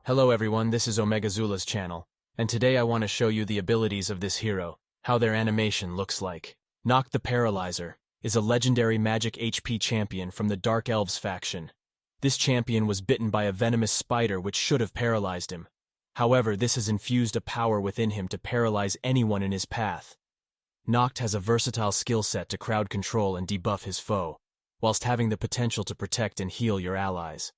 Hello everyone, this is OmegaZula's channel, and today I want to show you the abilities of this hero, how their animation looks like. Noct the Paralyzer is a legendary magic HP champion from the Dark Elves faction. This champion was bitten by a venomous spider which should have paralyzed him. However, this has infused a power within him to paralyze anyone in his path. Noct has a versatile skill set to crowd control and debuff his foe, whilst having the potential to protect and heal your allies.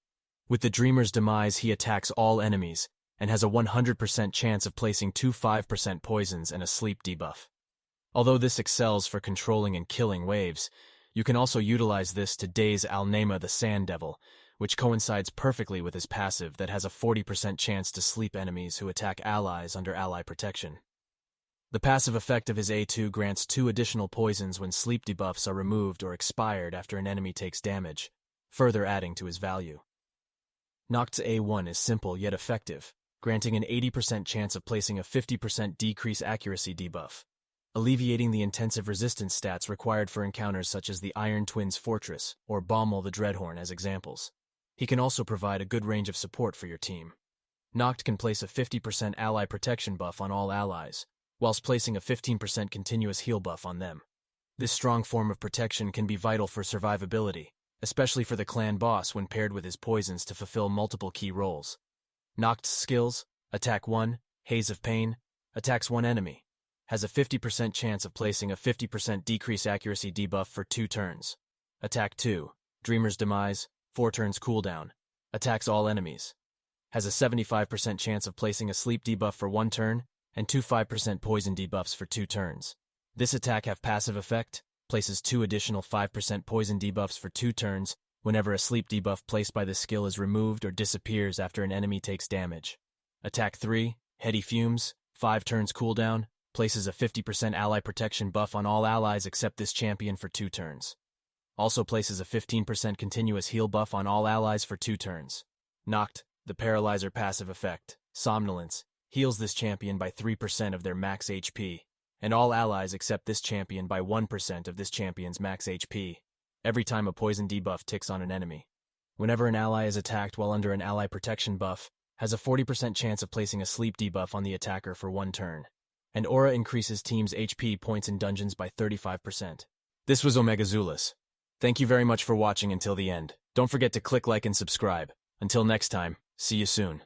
With the Dreamer's Demise, he attacks all enemies, and has a 100% chance of placing two 5% poisons and a sleep debuff. Although this excels for controlling and killing waves, you can also utilize this to daze Alnema the Sand Devil, which coincides perfectly with his passive that has a 40% chance to sleep enemies who attack allies under ally protection. The passive effect of his A2 grants 2 additional poisons when sleep debuffs are removed or expired after an enemy takes damage, further adding to his value. Noct's A1 is simple yet effective, granting an 80% chance of placing a 50% decrease accuracy debuff, alleviating the intensive resistance stats required for encounters such as the Iron Twins Fortress or Baumel the Dreadhorn as examples. He can also provide a good range of support for your team. Noct can place a 50% ally protection buff on all allies, whilst placing a 15% continuous heal buff on them. This strong form of protection can be vital for survivability, especially for the clan boss when paired with his poisons to fulfill multiple key roles. Noct's skills: Attack 1, Haze of Pain, attacks one enemy, has a 50% chance of placing a 50% decrease accuracy debuff for 2 turns. Attack 2, Dreamer's Demise, 4 turns cooldown, attacks all enemies, has a 75% chance of placing a sleep debuff for 1 turn, and 2 5% poison debuffs for 2 turns. This attack have passive effect, places 2 additional 5% poison debuffs for 2 turns whenever a sleep debuff placed by this skill is removed or disappears after an enemy takes damage. Attack 3, Heady Fumes, 5 turns cooldown, places a 50% ally protection buff on all allies except this champion for 2 turns. Also places a 15% continuous heal buff on all allies for 2 turns. Noct the Paralyzer passive effect, Somnolence, heals this champion by 3% of their max HP, and all allies except this champion by 1% of this champion's max HP, every time a poison debuff ticks on an enemy. Whenever an ally is attacked while under an ally protection buff, has a 40% chance of placing a sleep debuff on the attacker for 1 turn. And Aura increases team's HP points in dungeons by 35%. This was OmegaZula's. Thank you very much for watching until the end. Don't forget to click like and subscribe. Until next time, see you soon.